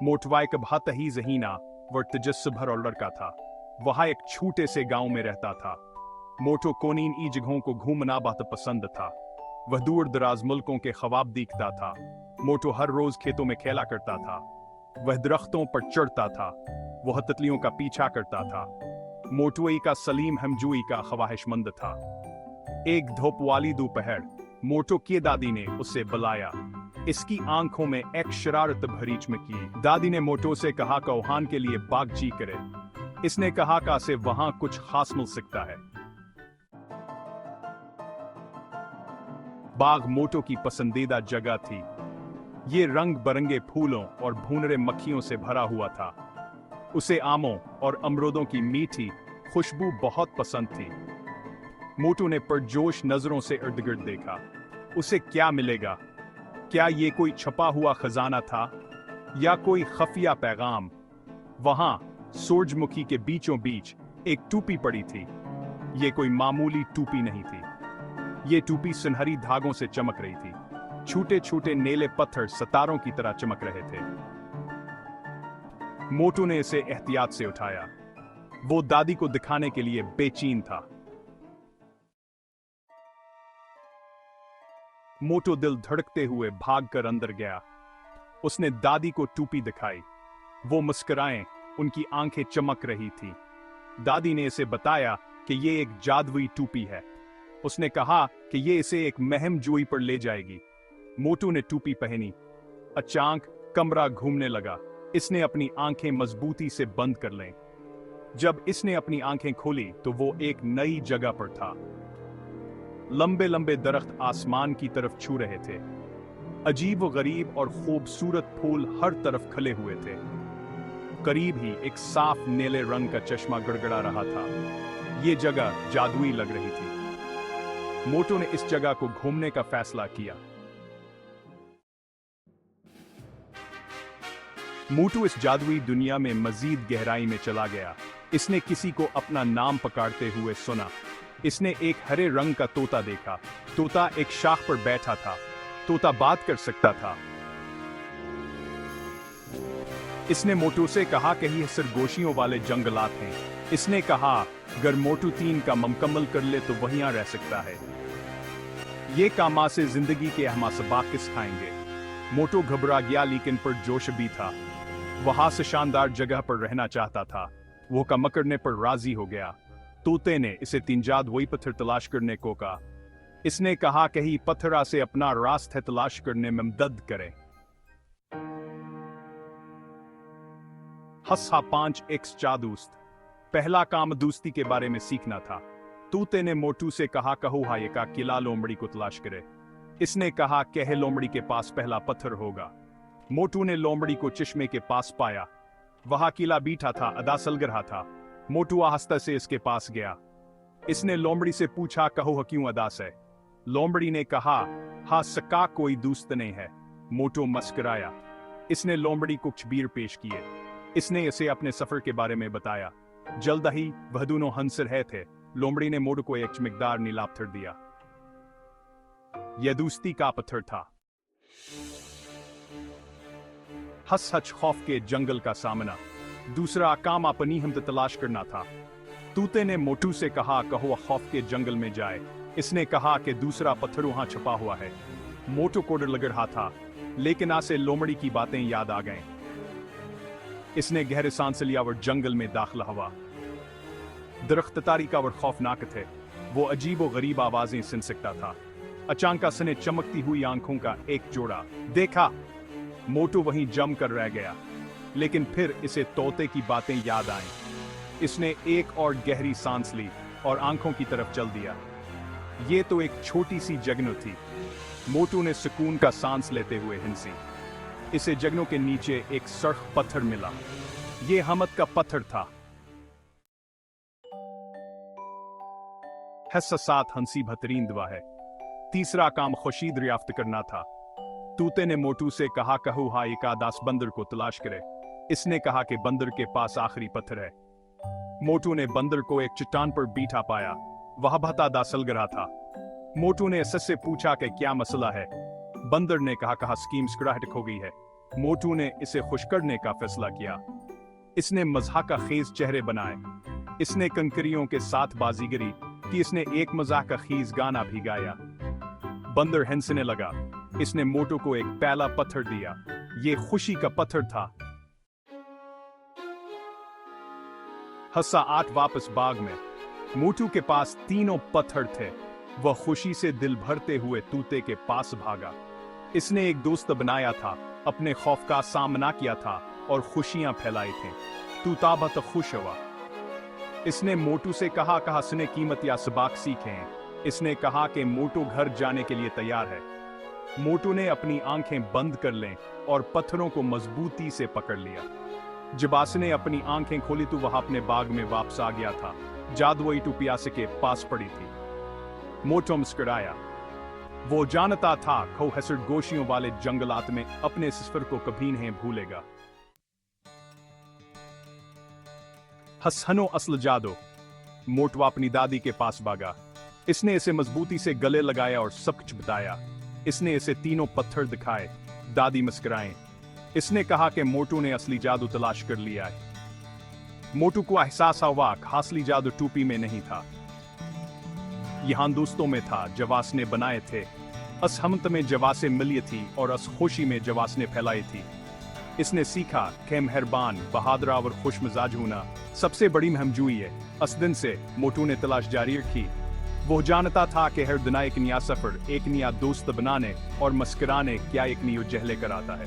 मोटवाई का बहुत ही ज़हीना व तेजस्वी भरा लड़का था। वह एक छोटे से गांव में रहता था। मोटो कोनीन ई जगहों को घूमना बहुत पसंद था। वह दूर दराज मुल्कों के ख्वाब देखता था। मोटो हर रोज खेतों में खेला करता था। वह दरख्तों पर चढ़ता था। वह तितलियों का पीछा करता था। मोटुई का सलीम हमजुई का ख्वाहिशमंद था। एक धूप वाली दोपहर मोटो की दादी ने उसे बुलाया। इसकी आंखों में एक शरारत भरी चमकी। दादी ने मोटो से कहा कि वहां के लिए बागची करे। इसने कहा कि उसे वहां कुछ खास मिल सकता है। बाग मोटो की पसंदीदा जगह थी। ये रंग बिरंगे फूलों और भूनरे मक्खियों से भरा हुआ था। उसे आमों और अमरूदों की मीठी खुशबू बहुत पसंद थी। मोटू ने पुरजोश नजरों से इर्द-गिर्द देखा। उसे क्या मिलेगा? क्या ये कोई छुपा हुआ खजाना था या कोई खुफिया पैगाम? वहां सूरजमुखी के बीचों बीच एक टूपी पड़ी थी। ये कोई मामूली टूपी नहीं थी। ये टूपी सुनहरी धागों से चमक रही थी। छोटे छोटे नीले पत्थर सितारों की तरह चमक रहे थे। मोटू ने इसे एहतियात से उठाया। वो दादी को दिखाने के लिए बेचैन था। मोटू दिल धड़कते हुए भागकर अंदर गया। उसने दादी को टूपी दिखाई। वो मुस्कुराएं, उनकी आंखें चमक रही थी। दादी ने इसे बताया कि ये एक जादुई टूपी है। उसने कहा कि ये इसे एक महम जोई पर ले जाएगी। मोटू ने टूपी पहनी। अचानक कमरा घूमने लगा। इसने अपनी आंखें मजबूती से बंद कर लें। जब इसने अपनी आंखें खोली तो वो एक नई जगह पर था। लंबे लंबे दरख्त आसमान की तरफ छू रहे थे। अजीब व गरीब और खूबसूरत फूल हर तरफ खिले हुए थे। करीब ही एक साफ नीले रंग का चश्मा गड़गड़ा रहा था। ये जगह जादुई लग रही थी। मोटू ने इस जगह को घूमने का फैसला किया। मोटू इस जादुई दुनिया में मजीद गहराई में चला गया। इसने किसी को अपना नाम पुकारते हुए सुना। इसने एक हरे रंग का तोता देखा। तोता एक शाख पर बैठा था। तोता बात कर सकता था। इसने मोटू से कहा कि ये सरगोशियों वाले जंगलात हैं। इसने कहा अगर मोटू 3 का मुकम्मल कर ले तो वहीं रह सकता है। ये कामा से जिंदगी के अहम सबक सिखाएंगे। मोटू घबरा गया लेकिन पुरजोश भी था। वहां से शानदार जगह पर रहना चाहता था। वो काम करने पर राजी हो गया। तोते ने इसे 3 जादुई पत्थर तलाश करने को कहा। इसने कहा कि ही पत्थरा से अपना रास्ता तलाश करने में मदद करे। हस्सा 5x जादूस्त। पहला काम दोस्ती के बारे में सीखना था। तोते ने मोटू से कहा कहो हाये का किला लोमड़ी को तलाश करे। इसने कहा कह लोमड़ी के पास पहला पत्थर होगा। मोटू ने लोमड़ी को चश्मे के पास पाया। वहां किला बीठा था, अदा सलग रहा था। मोटू आहिस्ता से इसके पास गया। इसने लोमड़ी से पूछा कहो क्यों अदास है। लोमड़ी ने कहा हा सक्का कोई दोस्त नहीं है। मोटू मुस्कुराया। इसने लोमड़ी को छबीर पेश किए। इसने इसे अपने सफर के बारे में बताया। जल्द ही वह दोनों हंस रहे थे। लोमड़ी ने मोटू को एक चमकदार नीला पत्थर दिया। यह दोस्ती का पत्थर था। हस हच खौफ के जंगल का सामना। दूसरा काम अपनी हिम्मत तलाश करना था। तूते ने मोटू से कहा कहो खौफ के जंगल में जाए। इसने कहा कि दूसरा पत्थर वहां छुपा हुआ है। मोटू को डर लग रहा था लेकिन आसे लोमड़ी की बातें याद आ गईं। इसने गहरे सांस लिया और जंगल में दाखिला हुआ। दरख्त तारीका और खौफनाक थे। वो अजीब व गरीब आवाजें सुन सकता था। अचानक उसने चमकती हुई आंखों का एक जोड़ा देखा। मोटू वहीं जम कर रह गया लेकिन फिर इसे तोते की बातें याद आईं। इसने एक और गहरी सांस ली और आंखों की तरफ चल दिया। ये तो एक छोटी सी जगनो थी। मोटू ने सुकून का सांस लेते हुए हिंसी। इसे जगनों के नीचे एक सख्त पत्थर मिला। ये हमत का पत्थर था। साथ हंसी बेहतरीन दुआ है। तीसरा काम खुशी दरियाफ्त करना था। तूते ने मोटू से कहा कहो हा एक आदास बंदर को तलाश करे। इसने कहा कि बंदर के पास आखिरी पत्थर है। मोटू ने बंदर को एक चट्टान पर बीठा पाया। वह बहुत आदा सलग रहा था। मोटू ने इससे पूछा कि क्या मसला है। बंदर ने कहा स्कीम स्क्रैटिक हो गई है। मोटू ने इसे खुश करने का फैसला किया। इसने मजाक का खेज चेहरे बनाए। इसने कंकरियों के साथ बाजीगरी कि इसने एक मजाक का खीज गाना भी गाया। बंदर हंसने लगा। इसने मोटू को एक पहला पत्थर दिया। ये खुशी का पत्थर था। हंसा 8 वापस बाग में। मोटू के पास तीनों पत्थर थे। वह खुशी से दिल भरते हुए तूते के पास भागा। इसने एक दोस्त बनाया था, अपने खौफ का सामना किया था और खुशियां फैलाई थी। तूता बहुत खुश हुआ। इसने मोटू से कहा इसने कीमत या सबक सीखे हैं। इसने कहा कि मोटू घर जाने के लिए तैयार है। मोटू ने अपनी आंखें बंद कर लें और पत्थरों को मजबूती से पकड़ लिया। जब ने अपनी आंखें खोली तो वह अपने बाग में वापस आ गया था। जादुई टोपिया के पास पड़ी थी। मोटू मुस्कुराया। वो जानता था खो हसड़ गोशियों वाले जंगलात में अपने सफर को कभी नहीं भूलेगा। हसनो असल जादू। मोटू अपनी दादी के पास भागा। इसने इसे मजबूती से गले लगाया और सब कुछ बताया। इसने इसे तीनों पत्थर दिखाए। दादी मुस्कुराए। इसने कहा कि मोटू ने असली जादू तलाश कर लिया है। मोटू को एहसास हुआ कि असली जादू टोपी में नहीं था, यहां दोस्तों में था जवास ने बनाए थे। अस हमत में जवासे मिली थी और अस खुशी में जवास ने फैलाई थी। इसने सीखा कि मेहरबान, बहादुर और खुश मिजाज होना सबसे बड़ी महमजूई है। अस दिन से मोटू ने तलाश जारी रखी। वो जानता था कि हर दिन एक नया सफर, एक नया दोस्त बनाने और मुस्कुराने क्या एक नई जहले कर आता है।